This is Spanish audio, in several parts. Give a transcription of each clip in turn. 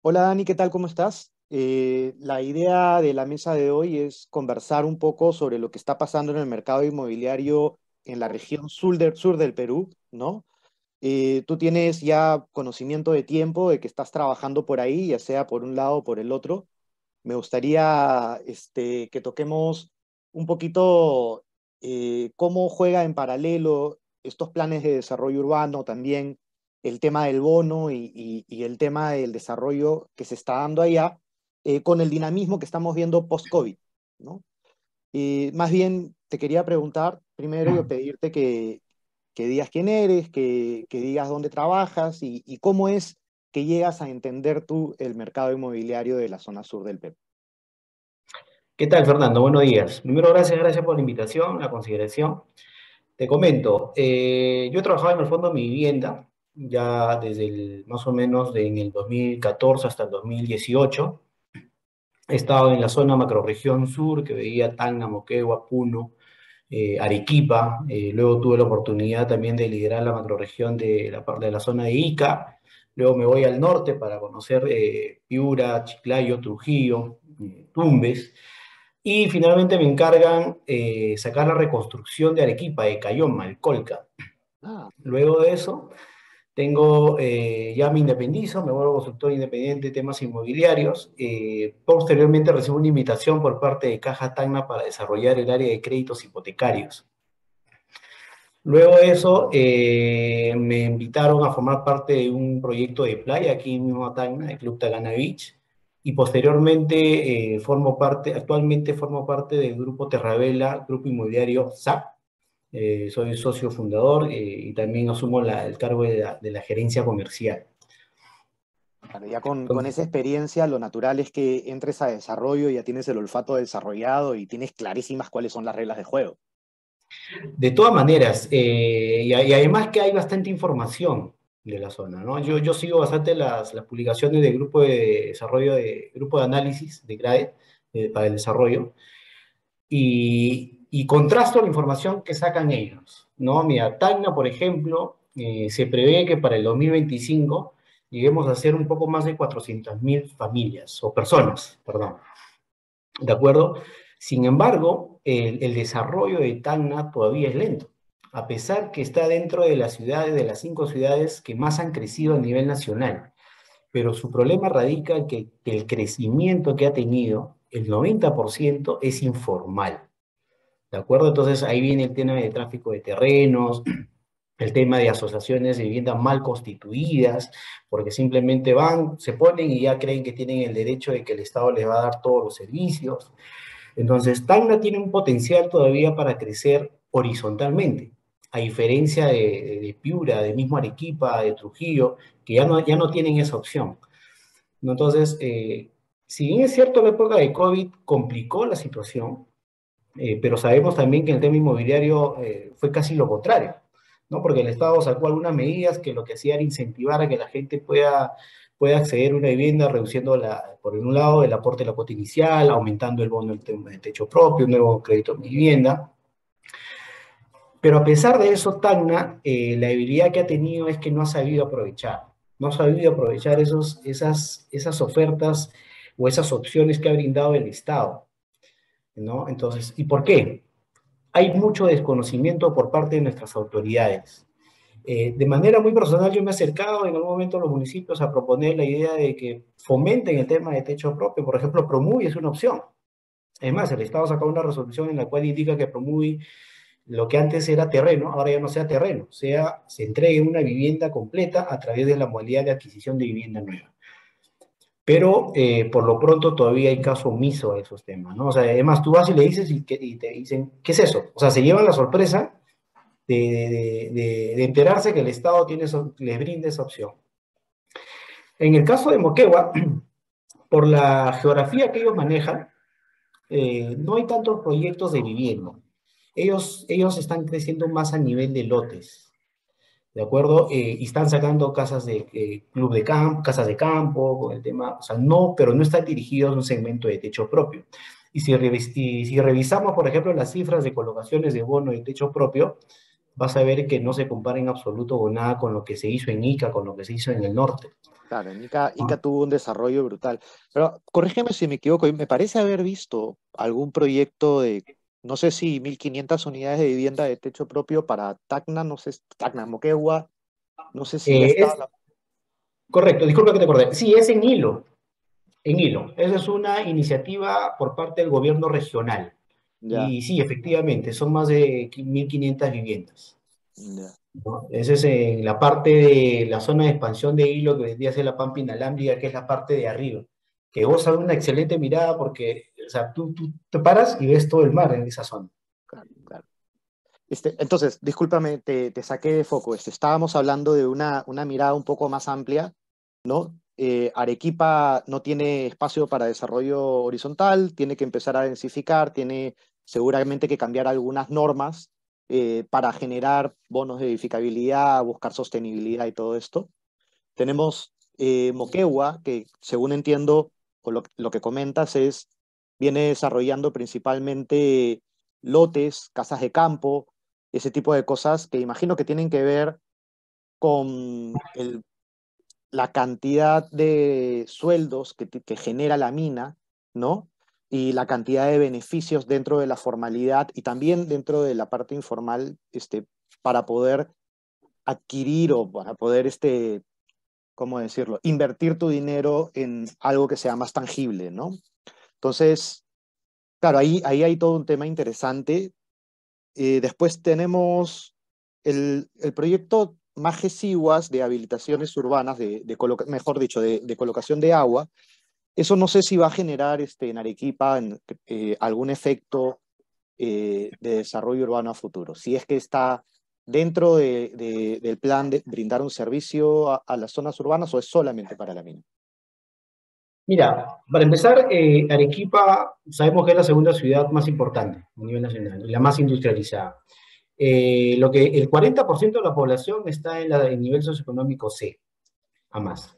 Hola Dani, ¿qué tal? ¿Cómo estás? La idea de la mesa de hoy es conversar un poco sobre lo que está pasando en el mercado inmobiliario en la región sur del Perú, ¿no? Tú tienes ya conocimiento de tiempo de que estás trabajando por ahí, ya sea por un lado o por el otro. Me gustaría que toquemos un poquito cómo juega en paralelo estos planes de desarrollo urbano, también el tema del bono y el tema del desarrollo que se está dando allá, con el dinamismo que estamos viendo post-COVID, ¿no? Más bien, te quería preguntar primero y pedirte que digas quién eres, que digas dónde trabajas y cómo es que llegas a entender tú el mercado inmobiliario de la zona sur del Perú. ¿Qué tal, Fernando? Buenos días. Primero, gracias por la invitación, la consideración. Te comento, yo he trabajado en el Fondo de Mi Vivienda ya desde más o menos en el 2014 hasta el 2018. He estado en la zona macrorregión sur, que veía Tacna, Moquegua, Puno, Arequipa. Luego tuve la oportunidad también de liderar la macrorregión de la parte de la zona de Ica. Luego me voy al norte para conocer Piura, Chiclayo, Trujillo, Tumbes. Y finalmente me encargan sacar la reconstrucción de Arequipa, de Cayoma, el Colca. Ah, Luego de eso, ya me independizo, me vuelvo consultor independiente de temas inmobiliarios. Posteriormente recibo una invitación por parte de Caja Tacna para desarrollar el área de créditos hipotecarios. Luego de eso, me invitaron a formar parte de un proyecto de playa aquí mismo a Tacna, el Club Tagana Beach, y posteriormente actualmente formo parte del grupo Terravela, grupo inmobiliario SAP. Soy socio fundador y también asumo el cargo de la gerencia comercial. claro, ya con Entonces, esa experiencia, lo natural es que entres a desarrollo, ya tienes el olfato desarrollado y tienes clarísimas cuáles son las reglas de juego. de todas maneras, y además que hay bastante información de la zona, ¿no? Yo sigo bastante las publicaciones del grupo de desarrollo, grupo de análisis de GRADE para el desarrollo, y contrasto la información que sacan ellos, ¿no? Mira, Tacna, por ejemplo, se prevé que para el 2025 lleguemos a ser un poco más de 400.000 familias, o personas, perdón. ¿De acuerdo? Sin embargo, el desarrollo de Tacna todavía es lento, a pesar que está dentro de las ciudades, de las 5 ciudades que más han crecido a nivel nacional. Pero su problema radica en que el crecimiento que ha tenido, el 90% es informal. ¿De acuerdo? Entonces ahí viene el tema de tráfico de terrenos, el tema de asociaciones de viviendas mal constituidas, porque simplemente van, se ponen y ya creen que tienen el derecho de que el Estado les va a dar todos los servicios. Entonces, Tacna tiene un potencial todavía para crecer horizontalmente, a diferencia de Piura, de mismo Arequipa, de Trujillo, que ya no tienen esa opción, ¿no? Entonces, si bien es cierto, la época de COVID complicó la situación, pero sabemos también que en el tema inmobiliario fue casi lo contrario, ¿no? Porque el Estado sacó algunas medidas que lo que hacía era incentivar a que la gente pueda acceder a una vivienda, reduciendo, por un lado, el aporte de la cuota inicial, aumentando el bono del techo propio, un nuevo crédito de vivienda. Pero a pesar de eso, Tacna, la debilidad que ha tenido es que no ha sabido aprovechar. No ha sabido aprovechar esas ofertas o esas opciones que ha brindado el Estado, ¿no? Entonces, ¿y por qué? Hay mucho desconocimiento por parte de nuestras autoridades. De manera muy personal, yo me he acercado en algún momento a los municipios a proponer la idea de que fomenten el tema de techo propio. Por ejemplo, Promuvi es una opción. Es más, el Estado sacó una resolución en la cual indica que Promuvi, lo que antes era terreno, ahora ya no sea terreno, se entregue una vivienda completa a través de la modalidad de adquisición de vivienda nueva. Pero por lo pronto todavía hay caso omiso a esos temas, ¿no? O sea, además tú vas y le dices y te dicen, ¿qué es eso? O sea, se llevan la sorpresa de enterarse que el Estado les brinda esa opción. En el caso de Moquegua, por la geografía que ellos manejan, no hay tantos proyectos de vivienda. Ellos están creciendo más a nivel de lotes, ¿de acuerdo? Y están sacando casas de club de campo, casas de campo, con el tema, o sea, no, pero no están dirigidos a un segmento de techo propio. Y si revisamos, por ejemplo, las cifras de colocaciones de bono de techo propio, vas a ver que no se compara en absoluto con nada con lo que se hizo en Ica, con lo que se hizo en el norte. Claro, Ica tuvo un desarrollo brutal. Pero corrígeme si me equivoco, me parece haber visto algún proyecto de, no sé si 1.500 unidades de vivienda de techo propio para Tacna, no sé, Tacna, Moquegua, no sé si ya Es estaba. correcto, disculpa que te acordé. Sí, es en Hilo, en Hilo. Esa es una iniciativa por parte del gobierno regional. Ya, Y sí, efectivamente, son más de 1.500 viviendas. ya. ¿No? Esa es en la parte de la zona de expansión de Hilo que vendría a ser la Pampa Inalámbrica, que es la parte de arriba, que goza de una excelente mirada porque, o sea, tú te paras y ves todo el mar en esa zona. Claro, claro. Entonces, discúlpame, te saqué de foco. Estábamos hablando de una mirada un poco más amplia, ¿no? Arequipa no tiene espacio para desarrollo horizontal, tiene que empezar a densificar, tiene seguramente que cambiar algunas normas para generar bonos de edificabilidad, buscar sostenibilidad y todo esto. Tenemos Moquegua, que según entiendo, o lo que comentas es, viene desarrollando principalmente lotes, casas de campo, ese tipo de cosas que imagino que tienen que ver con la cantidad de sueldos que genera la mina, ¿no? Y la cantidad de beneficios dentro de la formalidad y también dentro de la parte informal, para poder adquirir o para poder, ¿cómo decirlo? Invertir tu dinero en algo que sea más tangible, ¿no? Entonces, claro, ahí hay todo un tema interesante. Después tenemos el proyecto Majesiguas de habilitaciones urbanas, mejor dicho, de colocación de agua. Eso no sé si va a generar en Arequipa algún efecto de desarrollo urbano a futuro. Si es que está dentro del plan de brindar un servicio a las zonas urbanas o es solamente para la mina. Mira, para empezar, Arequipa sabemos que es la segunda ciudad más importante a nivel nacional y la más industrializada. El 40% de la población está en el nivel socioeconómico C, a más.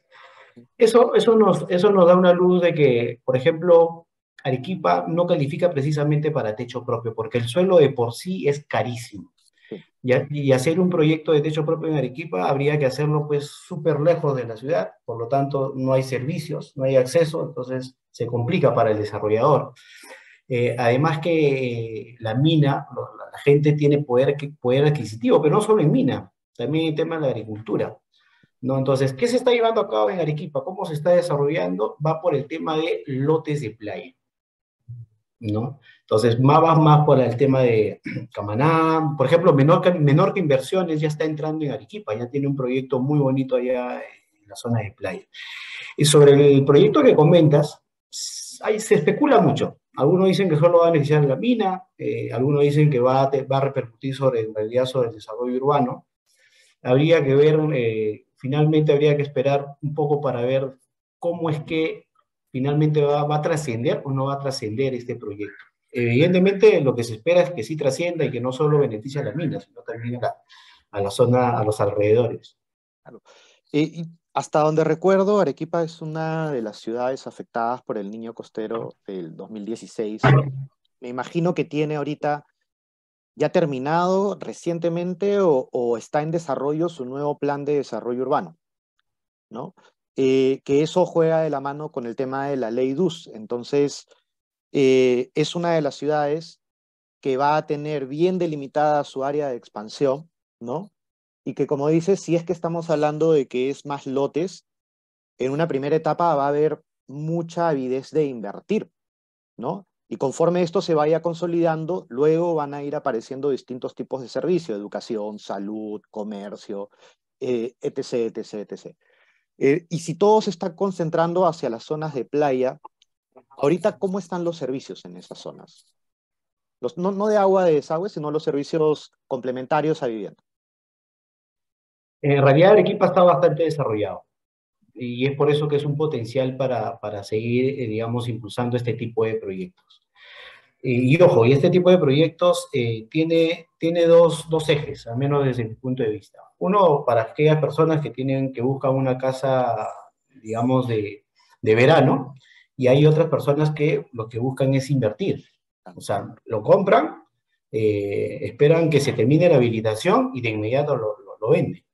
Eso nos da una luz de que, por ejemplo, Arequipa no califica precisamente para techo propio, porque el suelo de por sí es carísimo. Sí, Y hacer un proyecto de techo propio en Arequipa habría que hacerlo pues súper lejos de la ciudad, por lo tanto no hay servicios, no hay acceso, entonces se complica para el desarrollador. Además que la mina, la gente tiene poder adquisitivo, pero no solo en mina, también en tema de la agricultura. ¿No? Entonces, ¿qué se está llevando a cabo en Arequipa? ¿Cómo se está desarrollando? Va por el tema de lotes de playa, ¿no? Entonces, va más por el tema de Camaná, por ejemplo, Menorca Inversiones ya está entrando en Arequipa, ya tiene un proyecto muy bonito allá en la zona de playa. Y sobre el proyecto que comentas, ahí se especula mucho. Algunos dicen que solo va a beneficiar la mina, algunos dicen que va a repercutir en realidad sobre el desarrollo urbano. Habría que ver, finalmente habría que esperar un poco para ver cómo es que finalmente va a trascender o no va a trascender este proyecto. Evidentemente lo que se espera es que sí trascienda y que no solo beneficie a la mina, sino también a la zona, a los alrededores. claro. Y hasta donde recuerdo, Arequipa es una de las ciudades afectadas por el Niño Costero del 2016. Me imagino que tiene ahorita ya terminado recientemente o está en desarrollo su nuevo plan de desarrollo urbano, ¿no? Que eso juega de la mano con el tema de la ley DUS. Entonces, es una de las ciudades que va a tener bien delimitada su área de expansión, ¿no? Y que, como dices, si es que estamos hablando de que es más lotes, en una primera etapa va a haber mucha avidez de invertir, ¿no? Y conforme esto se vaya consolidando, luego van a ir apareciendo distintos tipos de servicios, educación, salud, comercio, etc., etc., etc. Y si todo se está concentrando hacia las zonas de playa, ahorita, ¿cómo están los servicios en esas zonas? No de agua de desagüe, sino los servicios complementarios a vivienda. En realidad Arequipa está bastante desarrollado y es por eso que es un potencial para seguir, digamos, impulsando este tipo de proyectos. Y ojo, y este tipo de proyectos tiene dos ejes, al menos desde mi punto de vista. Uno, para aquellas personas que buscan una casa, digamos, de verano, y hay otras personas que lo que buscan es invertir. O sea, lo compran, esperan que se termine la habilitación y de inmediato lo venden,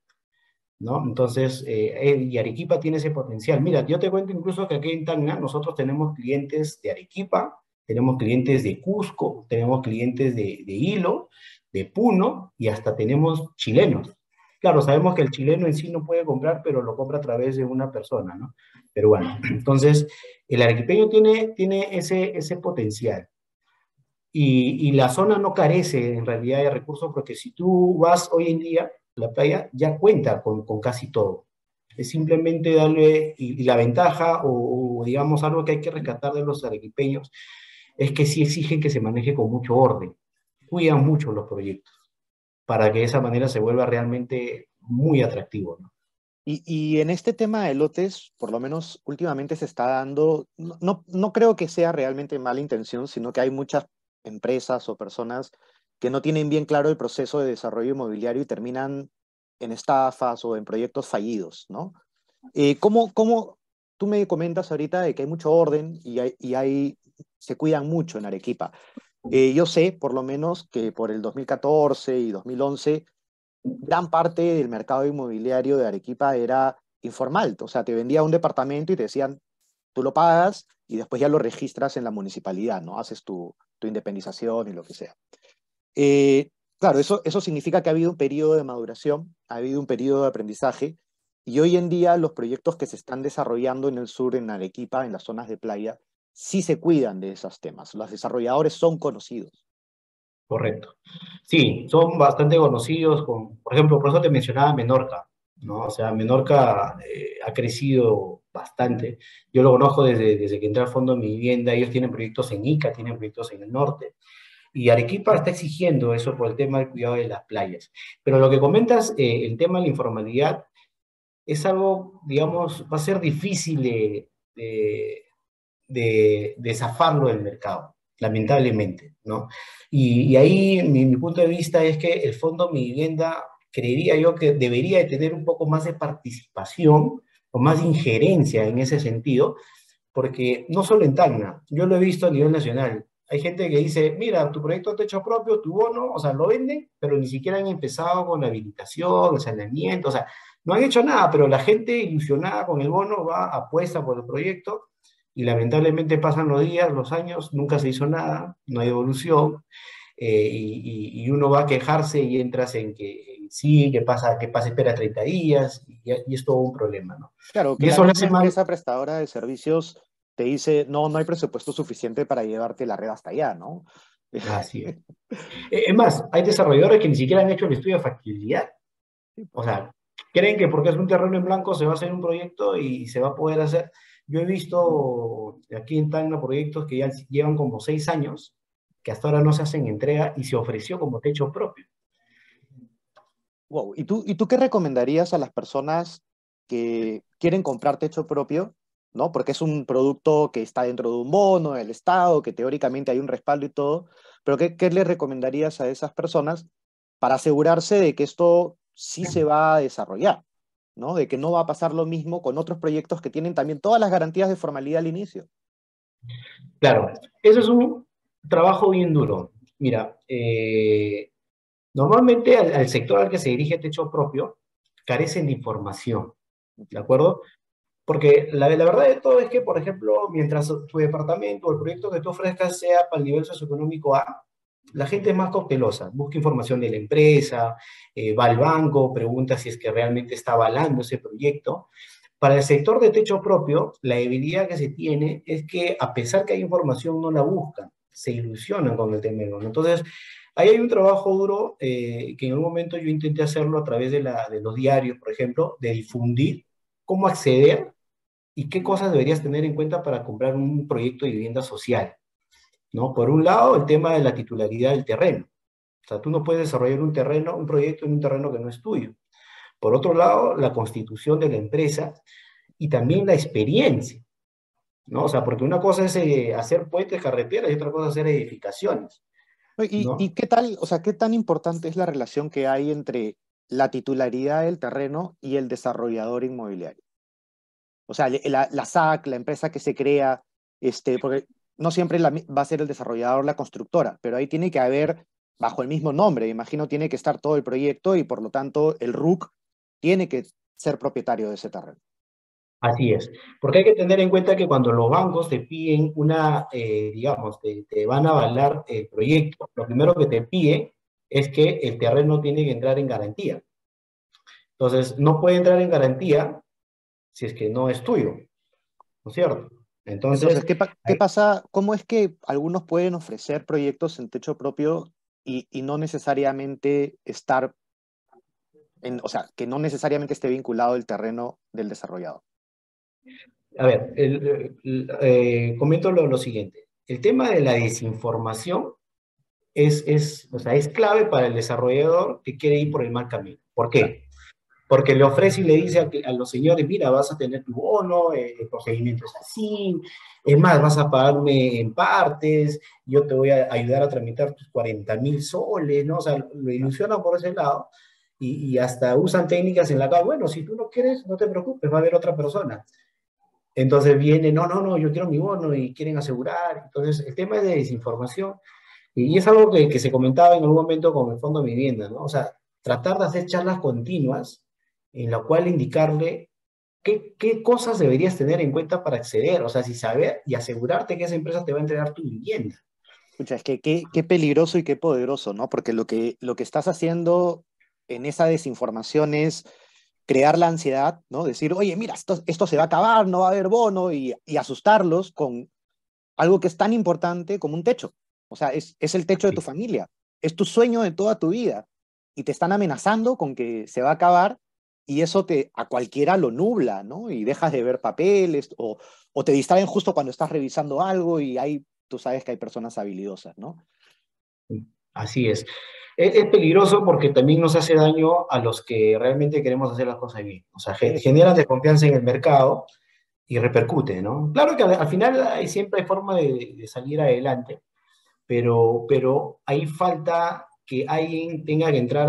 ¿no? Entonces, y Arequipa tiene ese potencial. Mira, yo te cuento incluso que aquí en Tacna nosotros tenemos clientes de Arequipa, tenemos clientes de Cusco, tenemos clientes de Hilo, de Puno y hasta tenemos chilenos. Claro, sabemos que el chileno en sí no puede comprar, pero lo compra a través de una persona, ¿no? Pero bueno, entonces el arequipeño tiene ese potencial. Y la zona no carece en realidad de recursos porque si tú vas hoy en día, la playa ya cuenta con casi todo. Es simplemente darle, y la ventaja o digamos algo que hay que rescatar de los arequipeños es que sí exigen que se maneje con mucho orden, cuidan mucho los proyectos para que de esa manera se vuelva realmente muy atractivo, ¿no? Y en este tema de lotes, por lo menos últimamente se está dando, no creo que sea realmente mala intención, sino que hay muchas empresas o personas que no tienen bien claro el proceso de desarrollo inmobiliario y terminan en estafas o en proyectos fallidos, ¿no? ¿Cómo tú me comentas ahorita de que hay mucho orden se cuidan mucho en Arequipa? Yo sé, por lo menos, que por el 2014 y 2011 gran parte del mercado inmobiliario de Arequipa era informal, o sea, te vendía un departamento y te decían, tú lo pagas y después ya lo registras en la municipalidad, ¿no? Haces tu independización y lo que sea. Eh, claro, eso significa que ha habido un periodo de maduración, ha habido un periodo de aprendizaje, y hoy en día los proyectos que se están desarrollando en el sur, en Arequipa, en las zonas de playa, sí se cuidan de esos temas. Los desarrolladores son conocidos. Correcto. Sí, son bastante conocidos, por ejemplo, por eso te mencionaba Menorca, ¿no? O sea, Menorca ha crecido bastante. Yo lo conozco desde que entré al Fondo de Mi Vivienda. Ellos tienen proyectos en Ica, tienen proyectos en el norte. Y Arequipa está exigiendo eso por el tema del cuidado de las playas. Pero lo que comentas, el tema de la informalidad, es algo, digamos, va a ser difícil de, de zafarlo del mercado, lamentablemente, ¿no? Y ahí mi punto de vista es que el Fondo Mi Vivienda, creería yo que debería de tener un poco más de participación o más injerencia en ese sentido, porque no solo en Tacna, yo lo he visto a nivel nacional. Hay gente que dice, mira, tu proyecto de techo propio, tu bono, o sea, lo venden, pero ni siquiera han empezado con la habilitación, el saneamiento, o sea, no han hecho nada, pero la gente ilusionada con el bono va, apuesta por el proyecto y lamentablemente pasan los días, los años, nunca se hizo nada, no hay evolución, y uno va a quejarse y entras en que sí, que pasa, espera 30 días, y es todo un problema, ¿no? Claro, que Y la eso lo misma hace más. empresa prestadora de servicios te dice, no hay presupuesto suficiente para llevarte la red hasta allá, ¿no? Así es. Es más, hay desarrolladores que ni siquiera han hecho el estudio de factibilidad. Sí, O pues. sea, creen que porque es un terreno en blanco se va a hacer un proyecto y se va a poder hacer. Yo he visto aquí en Tacna proyectos que ya llevan como 6 años, que hasta ahora no se hacen entrega y se ofreció como techo propio. Wow. ¿Y tú qué recomendarías a las personas que quieren comprar techo propio, ¿no? Porque es un producto que está dentro de un bono del Estado, que teóricamente hay un respaldo y todo, pero ¿qué le recomendarías a esas personas para asegurarse de que esto sí se va a desarrollar, ¿no? De que no va a pasar lo mismo con otros proyectos que tienen también todas las garantías de formalidad al inicio. Claro, eso es un trabajo bien duro. Mira, normalmente al sector al que se dirige techo propio carecen de información, ¿de acuerdo? Porque la verdad de todo es que, por ejemplo, mientras tu departamento o el proyecto que tú ofrezcas sea para el nivel socioeconómico A, la gente es más cautelosa, busca información de la empresa, va al banco, pregunta si es que realmente está avalando ese proyecto. Para el sector de techo propio, la debilidad que se tiene es que a pesar que hay información, no la buscan, se ilusionan con el tema. ¿No? Entonces, ahí hay un trabajo duro que en un momento yo intenté hacerlo a través de los diarios, por ejemplo, de difundir cómo acceder y qué cosas deberías tener en cuenta para comprar un proyecto de vivienda social, ¿no? Por un lado, el tema de la titularidad del terreno. O sea, tú no puedes desarrollar un terreno, un proyecto en un terreno que no es tuyo. Por otro lado, la constitución de la empresa y también la experiencia, ¿no? O sea, porque una cosa es hacer puentes, carreteras y otra cosa es hacer edificaciones, Oye, ¿Y ¿no? qué tal, o sea, qué tan importante es la relación que hay entre la titularidad del terreno y el desarrollador inmobiliario? O sea, la SAC, la empresa que se crea, porque no siempre va a ser el desarrollador la constructora, pero ahí tiene que haber bajo el mismo nombre. Imagino tiene que estar todo el proyecto y por lo tanto el RUC tiene que ser propietario de ese terreno. Así es, porque hay que tener en cuenta que cuando los bancos te piden digamos, te van a avalar el proyecto, lo primero que te pide es que el terreno tiene que entrar en garantía. Entonces, no puede entrar en garantía si es que no es tuyo, ¿no es cierto? Entonces, Entonces, ¿qué pasa? ¿Cómo es que algunos pueden ofrecer proyectos en techo propio y no necesariamente estar o sea, que no necesariamente esté vinculado el terreno del desarrollado? a ver, comento lo siguiente. El tema de la desinformación o sea, es clave para el desarrollador que quiere ir por el mal camino. ¿Por Claro. qué? Porque le ofrece y le dice a los señores, mira, vas a tener tu bono, el procedimiento es así, es más, vas a pagarme en partes, yo te voy a ayudar a tramitar tus 40.000 soles, ¿no? O sea, lo ilusionan por ese lado y hasta usan técnicas en la cual, bueno, si tú no quieres, no te preocupes, va a haber otra persona. Entonces viene, no, no, no, yo quiero mi bono y quieren asegurar. Entonces, el tema es de desinformación y es algo que se comentaba en algún momento con el Fondo de Vivienda, ¿no? O sea, tratar de hacer charlas continuas en la cual indicarle qué cosas deberías tener en cuenta para acceder, o sea, si saber y asegurarte que esa empresa te va a entregar tu vivienda. Pucha, es que qué peligroso y qué poderoso, ¿no? Porque lo que estás haciendo en esa desinformación es crear la ansiedad, ¿no? Decir, oye, mira, esto se va a acabar, no va a haber bono, y asustarlos con algo que es tan importante como un techo. O sea, es el techo de tu Sí. familia, es tu sueño de toda tu vida. Y te están amenazando con que se va a acabar y eso a cualquiera lo nubla, ¿no? Y dejas de ver papeles o te distraen justo cuando estás revisando algo y tú sabes que hay personas habilidosas, ¿no? Así es. Es peligroso porque también nos hace daño a los que realmente queremos hacer las cosas bien. O sea, Eso. genera desconfianza en el mercado y repercute, ¿no? Claro que al final siempre hay forma de salir adelante, pero ahí falta que alguien tenga que entrar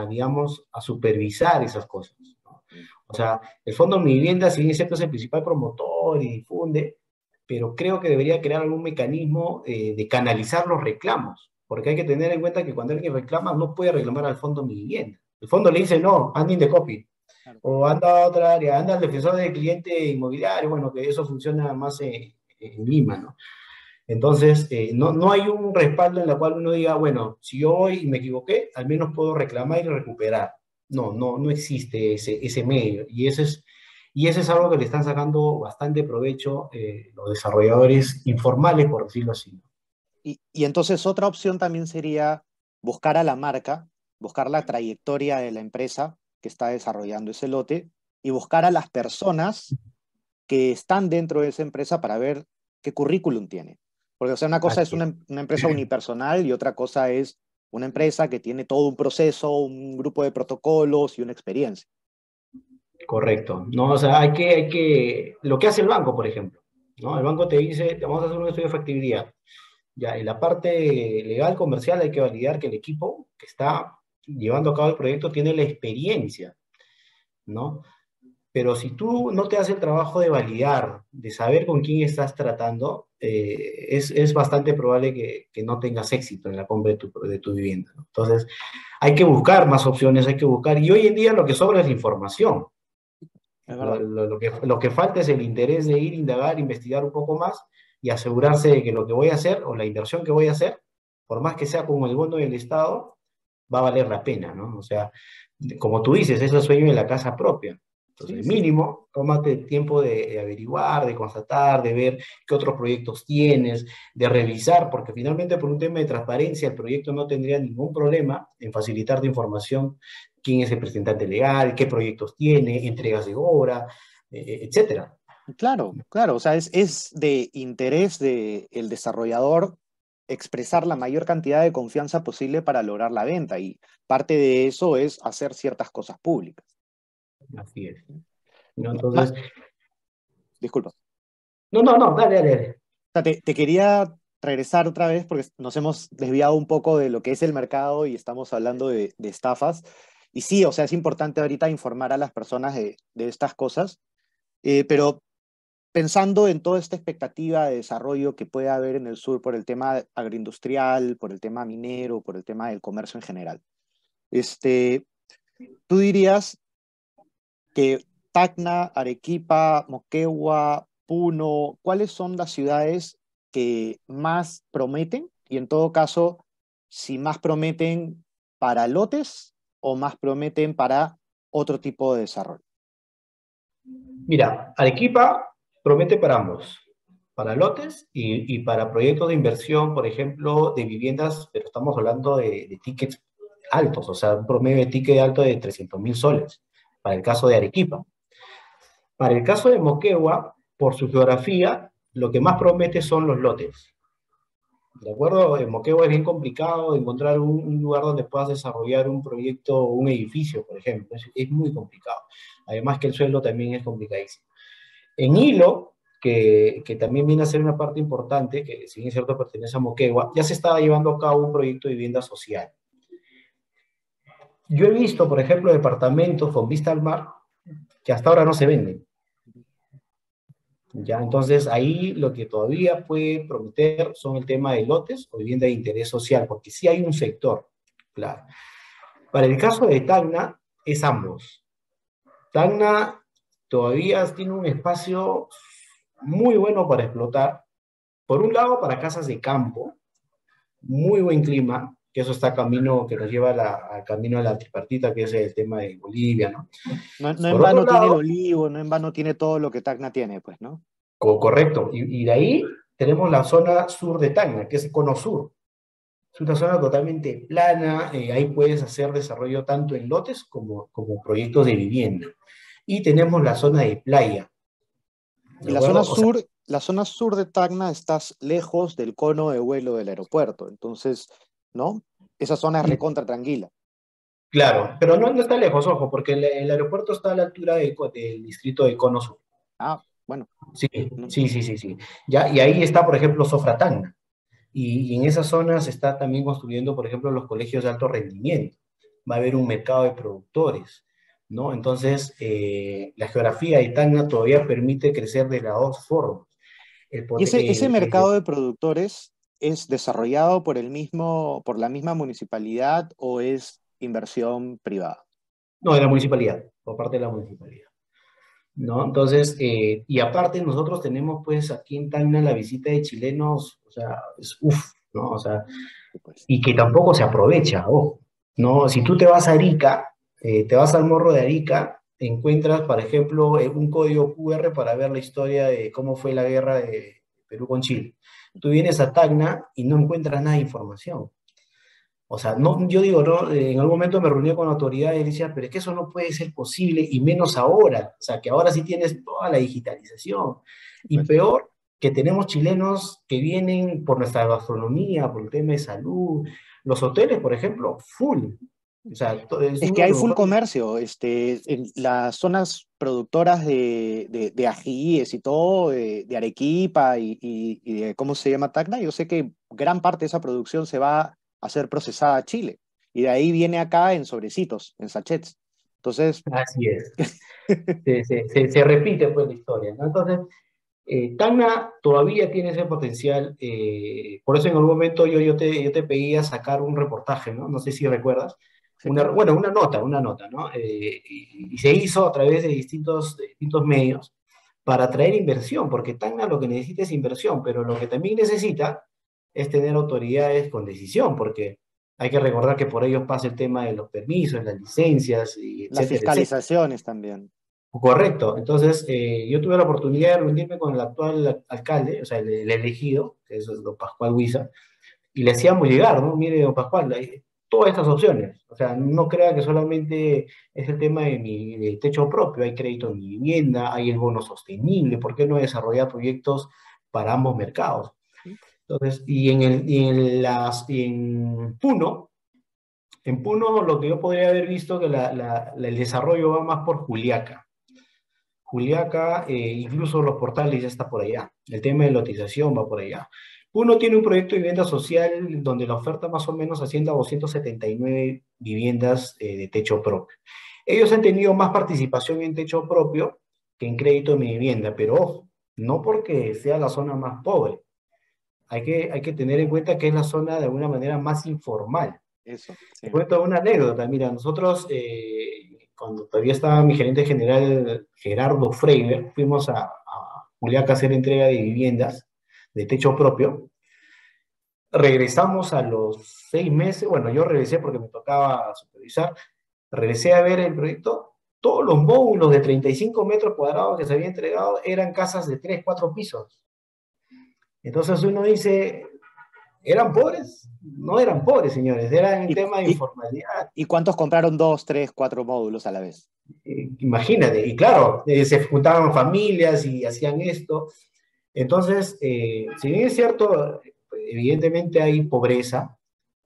digamos, a supervisar esas cosas, ¿no? O sea, el Fondo Mi Vivienda, si bien es cierto, es el principal promotor y difunde, pero creo que debería crear algún mecanismo de canalizar los reclamos, porque hay que tener en cuenta que cuando alguien reclama, no puede reclamar al Fondo Mi Vivienda. El fondo le dice, no, anda in the copy, Claro. o anda a otra área, anda al defensor del cliente inmobiliario, bueno, que eso funciona más en Lima, ¿no? Entonces, no hay un respaldo en la cual uno diga, bueno, si yo hoy me equivoqué, al menos puedo reclamar y recuperar. No existe ese medio. Y eso es algo que le están sacando bastante provecho los desarrolladores informales, por decirlo así. Y entonces otra opción también sería buscar a la marca, buscar la trayectoria de la empresa que está desarrollando ese lote y buscar a las personas que están dentro de esa empresa para ver qué currículum tiene. Porque, o sea, una cosa es Así es. una empresa unipersonal y otra cosa es una empresa que tiene todo un proceso, un grupo de protocolos y una experiencia. Correcto. No, o sea, lo que hace el banco, por ejemplo, ¿no? El banco te dice, vamos a hacer un estudio de factibilidad. Ya, en la parte legal, comercial, hay que validar que el equipo que está llevando a cabo el proyecto tiene la experiencia, ¿no? Pero si tú no te haces el trabajo de validar, de saber con quién estás tratando, es bastante probable que no tengas éxito en la compra de tu vivienda, ¿no? Entonces, hay que buscar más opciones, hay que buscar, y hoy en día lo que sobra es la información. Es Lo, verdad. lo- lo que, lo que falta es el interés de ir, indagar, investigar un poco más y asegurarse de que lo que voy a hacer o la inversión que voy a hacer, por más que sea con el bono del Estado, va a valer la pena, ¿no? O sea, como tú dices, es el sueño de la casa propia. Sí, Entonces, sí, sí. mínimo, tómate el tiempo de averiguar, de constatar, de ver qué otros proyectos tienes, de revisar, porque finalmente por un tema de transparencia el proyecto no tendría ningún problema en facilitarte información, quién es el representante legal, qué proyectos tiene, entregas de obra, etcétera. Claro, claro. O sea, es de interés del desarrollador expresar la mayor cantidad de confianza posible para lograr la venta y parte de eso es hacer ciertas cosas públicas. Así es, ¿no? Ma- ma- Entonces, Disculpa. no, no, no, dale, dale, dale. O sea, te quería regresar otra vez porque nos hemos desviado un poco de lo que es el mercado y estamos hablando de estafas. Y sí, o sea, es importante ahorita informar a las personas de estas cosas, pero pensando en toda esta expectativa de desarrollo que puede haber en el sur por el tema agroindustrial, por el tema minero, por el tema del comercio en general. ¿Tú dirías que Tacna, Arequipa, Moquegua, Puno, cuáles son las ciudades que más prometen? Y en todo caso, si más prometen para lotes o más prometen para otro tipo de desarrollo. Mira, Arequipa promete para ambos, para lotes y para proyectos de inversión, por ejemplo, de viviendas, pero estamos hablando de tickets altos, o sea, un promedio de ticket alto de 300.000 soles, para el caso de Arequipa. Para el caso de Moquegua, por su geografía, lo que más promete son los lotes. ¿De acuerdo? En Moquegua es bien complicado encontrar un lugar donde puedas desarrollar un proyecto o un edificio, por ejemplo. Es muy complicado. Además que el suelo también es complicadísimo. En Hilo, que también viene a ser una parte importante, que si bien es cierto pertenece a Moquegua, ya se estaba llevando a cabo un proyecto de vivienda social. Yo he visto, por ejemplo, departamentos con vista al mar que hasta ahora no se venden. ¿Ya? Entonces, ahí lo que todavía puede prometer son el tema de lotes o vivienda de interés social, porque sí hay un sector, claro. Para el caso de Tacna, es ambos. Tacna todavía tiene un espacio muy bueno para explotar. Por un lado, para casas de campo, muy buen clima, que eso está camino, que nos lleva al camino de la tripartita, que es el tema de Bolivia, ¿no? No en Por otro vano tiene el lado, olivo, no en vano tiene todo lo que Tacna tiene, pues, ¿no? correcto, y de ahí tenemos la zona sur de Tacna, que es Cono Sur. Es una zona totalmente plana, ahí puedes hacer desarrollo tanto en lotes como proyectos de vivienda. Y tenemos la zona de playa, ¿de Y acuerdo? O sea, la zona sur de Tacna estás lejos del cono de vuelo del aeropuerto, entonces, ¿no? Esa zona es recontra tranquila. claro, pero no está lejos, ojo, porque el aeropuerto está a la altura del distrito de Cono Sur. Ah, bueno, Sí, ¿no? sí, sí, sí, sí. Ya, y ahí está, por ejemplo, Sofratanga. Y en esa zona se está también construyendo, por ejemplo, los colegios de alto rendimiento. Va a haber un mercado de productores, ¿no? Entonces, la geografía de Tacna todavía permite crecer de las dos formas. El, ¿Y pot- ese el- mercado el- de productores es desarrollado por la misma municipalidad o es inversión privada? no, de la municipalidad, por parte de la municipalidad, ¿no? Entonces, y aparte nosotros tenemos pues aquí en Tacna la visita de chilenos, o sea, es uff, ¿no? O sea, Sí, pues. y que tampoco se aprovecha, ojo, ¿no? Si tú te vas a Arica, te vas al Morro de Arica, encuentras, por ejemplo, un código QR para ver la historia de cómo fue la guerra de Perú con Chile. Tú vienes a Tacna y no encuentras nada de información. O sea, no, yo digo, ¿no? En algún momento me reuní con autoridades y decía, pero es que eso no puede ser posible, y menos ahora. O sea, que ahora sí tienes toda la digitalización. Sí, Y pues. peor, que tenemos chilenos que vienen por nuestra gastronomía, por el tema de salud. Los hoteles, por ejemplo, full. O sea, es Es que uno de hay los full mejores. comercio, en las zonas productoras de ajíes y todo, de Arequipa y de, ¿cómo se llama? Tacna, yo sé que gran parte de esa producción se va a ser procesada a Chile, y de ahí viene acá en sobrecitos, en sachets. Entonces, Así es. Se repite pues la historia, ¿no? Entonces, Tacna todavía tiene ese potencial, por eso en algún momento yo te pedía sacar un reportaje, ¿no? No sé si recuerdas, sí, claro. bueno, una nota, ¿no? Y se hizo a través de distintos medios para atraer inversión, porque Tacna lo que necesita es inversión, pero lo que también necesita es tener autoridades con decisión, porque hay que recordar que por ellos pasa el tema de los permisos, las licencias, y Las etcétera, etcétera. fiscalizaciones también. Correcto. Entonces, yo tuve la oportunidad de reunirme con el actual alcalde, o sea, el elegido, que es don Pascual Huiza, y le hacíamos llegar, ¿no? Mire, don Pascual, hay todas estas opciones. O sea, no crea que solamente es el tema de techo propio, hay crédito en mi vivienda, hay el bono sostenible, ¿por qué no desarrollar proyectos para ambos mercados? Entonces, y en Puno, lo que yo podría haber visto que el desarrollo va más por Juliaca. Juliaca, incluso los portales ya está por allá. El tema de lotización va por allá. Uno tiene un proyecto de vivienda social donde la oferta más o menos asciende a 279 viviendas de techo propio. Ellos han tenido más participación en techo propio que en crédito de mi vivienda, pero ojo, no porque sea la zona más pobre. Hay que tener en cuenta que es la zona de alguna manera más informal. Eso, Te sí. cuento una anécdota. Mira, nosotros, cuando todavía estaba mi gerente general Gerardo Freiber, fuimos a Juliaca a hacer entrega de viviendas de techo propio. Regresamos a los 6 meses, bueno, yo regresé porque me tocaba supervisar, regresé a ver el proyecto. Todos los módulos de 35 metros cuadrados que se habían entregado eran casas de 3 4 pisos. Entonces uno dice, ¿eran pobres? No eran pobres, señores, era un ¿Y, tema de y, informalidad. y cuántos compraron dos, tres, cuatro módulos a la vez? Imagínate, y claro, se juntaban familias y hacían esto. Entonces, si bien es cierto, evidentemente hay pobreza,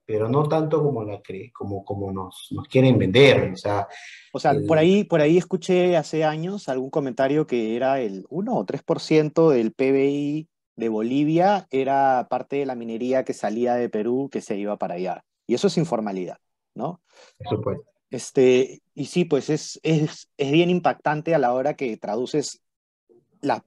pero no tanto como, como nos quieren vender. O sea, O sea, el, por ahí escuché hace años algún comentario que era el 1 o 3% del PBI de Bolivia era parte de la minería que salía de Perú que se iba para allá. Y eso es informalidad, ¿no? por supuesto. Y sí, pues es bien impactante a la hora que traduces la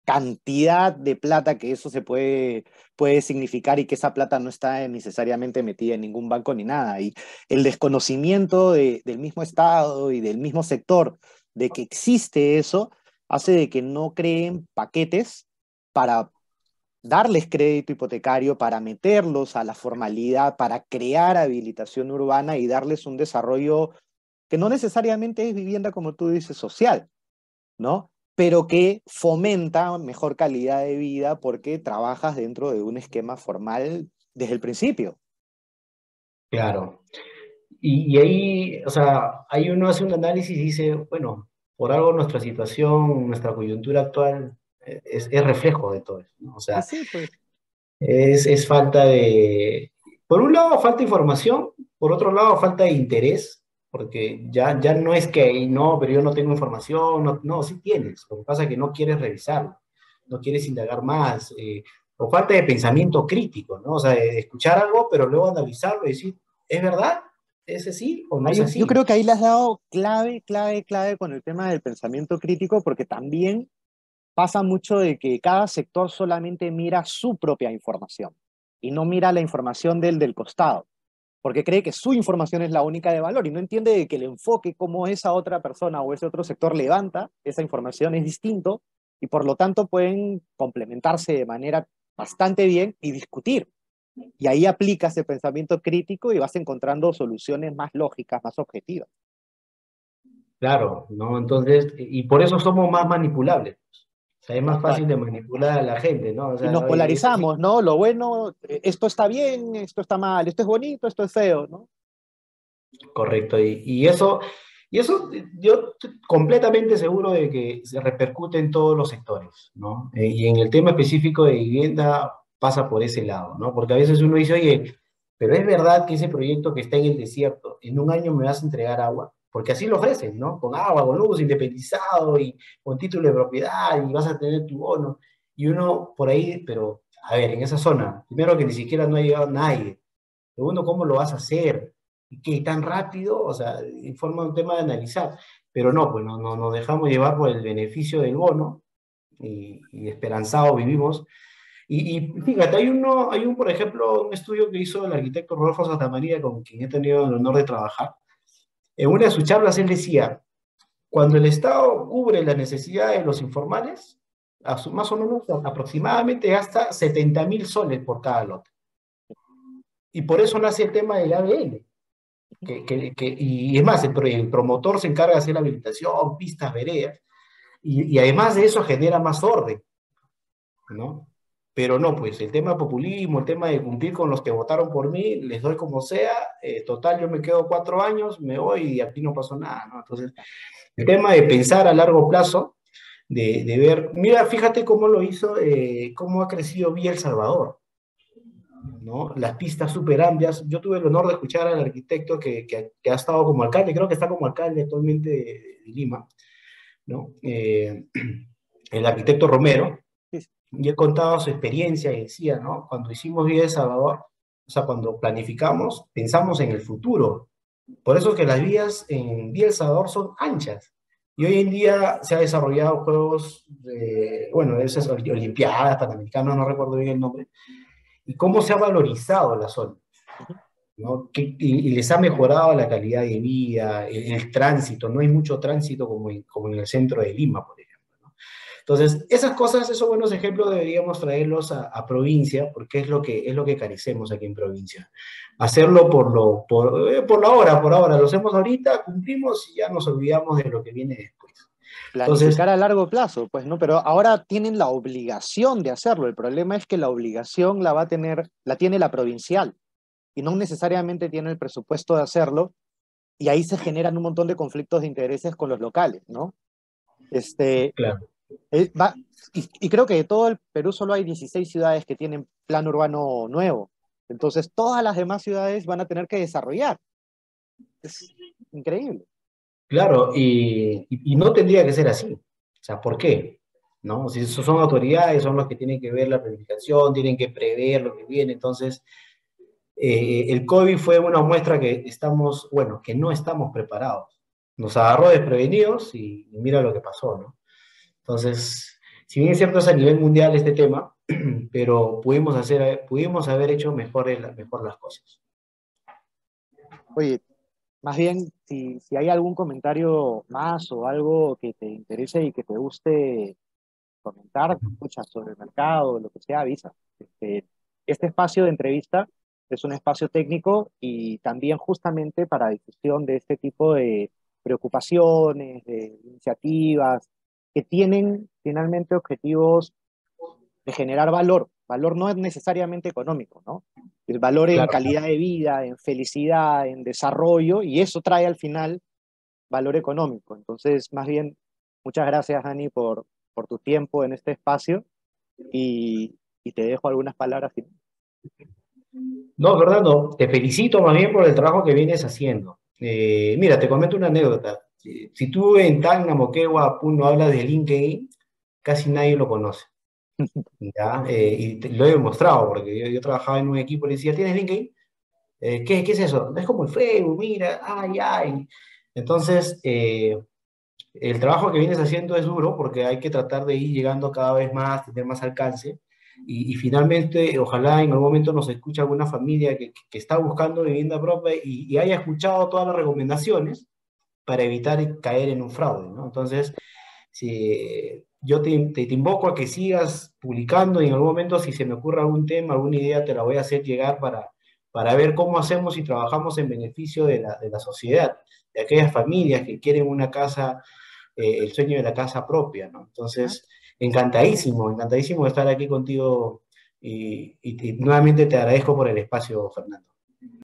cantidad de plata que eso puede significar y que esa plata no está necesariamente metida en ningún banco ni nada. Y el desconocimiento del mismo Estado y del mismo sector de que existe eso hace de que no creen paquetes para darles crédito hipotecario, para meterlos a la formalidad, para crear habilitación urbana y darles un desarrollo que no necesariamente es vivienda, como tú dices, social, ¿no? Pero que fomenta mejor calidad de vida porque trabajas dentro de un esquema formal desde el principio. Claro. Y ahí, o sea, ahí uno hace un análisis y dice, bueno, por algo nuestra situación, nuestra coyuntura actual es reflejo de todo eso, ¿no? O Y sea, sí, pues. es falta de, por un lado, falta de información, por otro lado, falta de interés, porque ya no es que no, pero yo no tengo información, no, no, sí tienes, lo que pasa es que no quieres revisarlo, no quieres indagar más, o falta de pensamiento crítico, ¿no? O sea, de escuchar algo, pero luego analizarlo y decir, ¿es verdad? ¿Es así o no es Yo así? creo que ahí le has dado clave con el tema del pensamiento crítico, porque también pasa mucho de que cada sector solamente mira su propia información y no mira la información del costado, porque cree que su información es la única de valor y no entiende de que el enfoque como esa otra persona o ese otro sector levanta esa información es distinto y por lo tanto pueden complementarse de manera bastante bien y discutir. Y ahí aplicas el pensamiento crítico y vas encontrando soluciones más lógicas, más objetivas. Claro, ¿no? Entonces, y por eso somos más manipulables. O sea, es más Tal cual. fácil de manipular a la gente, ¿no? O Y sea, nos oye, ese sí. polarizamos, ¿no? Lo bueno, esto está bien, esto está mal, esto es bonito, esto es feo, ¿no? Correcto, y eso yo estoy completamente seguro de que se repercute en todos los sectores, ¿no? Y en el tema específico de vivienda pasa por ese lado, ¿no? Porque a veces uno dice, oye, pero es verdad que ese proyecto que está en el desierto, en un año me vas a entregar agua, porque así lo ofrecen, ¿no? Con agua, con luz, independizado y con título de propiedad y vas a tener tu bono. Y uno por ahí, pero a ver, en esa zona, primero que ni siquiera no ha llegado nadie. Segundo, ¿cómo lo vas a hacer? ¿Y qué tan rápido? O sea, informa un tema de analizar. Pero no, pues no, nos dejamos llevar por el beneficio del bono y esperanzado vivimos. Y fíjate, por ejemplo, un estudio que hizo el arquitecto Rodolfo Santamaría, con quien he tenido el honor de trabajar. En una de sus charlas él decía, cuando el Estado cubre las necesidades de los informales, más o menos aproximadamente gasta 70.000 soles por cada lote. Y por eso nace el tema del ABL. Y es más, el promotor se encarga de hacer la habilitación, pistas, veredas, y además de eso genera más orden, ¿no? Pero no, pues el tema de populismo, el tema de cumplir con los que votaron por mí, les doy como sea, total, yo me quedo 4 años, me voy y aquí no pasó nada, ¿no? Entonces, el tema de pensar a largo plazo, de ver, mira, fíjate cómo lo hizo, cómo ha crecido Villa El Salvador, ¿no? Las pistas súper amplias. Yo tuve el honor de escuchar al arquitecto que ha estado como alcalde, creo que está como alcalde actualmente de Lima, ¿no? El arquitecto Romero, Sí, sí. y él contaba su experiencia y decía, ¿no? Cuando hicimos Villa de Salvador, o sea, cuando planificamos, pensamos en el futuro. Por eso que las vías en Villa El Salvador son anchas, Y hoy en día se ha desarrollado juegos, bueno, esas Olimpiadas, Panamericanos, no recuerdo bien el nombre, y cómo se ha valorizado la zona, Ujú. ¿no? Y les ha mejorado la calidad de vida, el tránsito, no hay mucho tránsito como en el centro de Lima, por ejemplo, ¿no? Entonces, esas cosas, esos buenos ejemplos deberíamos traerlos a provincia, porque es lo que carecemos aquí en provincia. Hacerlo por ahora, lo hacemos ahorita, cumplimos y ya nos olvidamos de lo que viene después. Entonces, Planificar a largo plazo, pues, ¿no? Pero ahora tienen la obligación de hacerlo. El problema es que la obligación la va a tener, la tiene la provincial y no necesariamente tiene el presupuesto de hacerlo, y ahí se generan un montón de conflictos de intereses con los locales, ¿no? Este, claro, va, y creo que de todo el Perú solo hay 16 ciudades que tienen plan urbano nuevo. Entonces, todas las demás ciudades van a tener que desarrollar. Es increíble. claro, y no tendría que ser así. O sea, ¿por qué? ¿No? Si son autoridades, son los que tienen que ver la planificación, tienen que prever lo que viene. Entonces, el COVID fue una muestra que estamos, bueno, que no estamos preparados. Nos agarró desprevenidos y mira lo que pasó, ¿no? Entonces, si bien es cierto es a nivel mundial este tema, pero pudimos haber hecho mejor las cosas. Oye, más bien, si hay algún comentario más o algo que te interese y que te guste comentar, escucha, sobre el mercado, lo que sea, avisa. Este espacio de entrevista es un espacio técnico y también justamente para difusión de este tipo de preocupaciones, de iniciativas que tienen finalmente objetivos de generar valor. Valor no es necesariamente económico, ¿no? El valor en Claro, calidad de vida, en felicidad, en desarrollo, y eso trae al final valor económico. Entonces, más bien, muchas gracias, Ani, por tu tiempo en este espacio y te dejo algunas palabras finales. no, Fernando, te felicito más bien por el trabajo que vienes haciendo. Mira, te comento una anécdota. Si tú en Tacna, Moquegua, Puno hablas de LinkedIn, casi nadie lo conoce. ¿Ya? Y lo he demostrado, porque yo trabajaba en un equipo y le decía, ¿tienes LinkedIn? ¿Qué es eso? Es como el Facebook, mira, ay, ay. Entonces, el trabajo que vienes haciendo es duro porque hay que tratar de ir llegando cada vez más, tener más alcance. Y finalmente, ojalá en algún momento nos escuche alguna familia que está buscando vivienda propia y haya escuchado todas las recomendaciones para evitar caer en un fraude, ¿no? Entonces, si, yo te invoco a que sigas publicando y en algún momento si se me ocurre algún tema, alguna idea, te la voy a hacer llegar para ver cómo hacemos y trabajamos en beneficio de la sociedad, de aquellas familias que quieren una casa, el sueño de la casa propia, ¿no? ¿Ah? Entonces, encantadísimo, encantadísimo de estar aquí contigo y nuevamente te agradezco por el espacio, Fernando.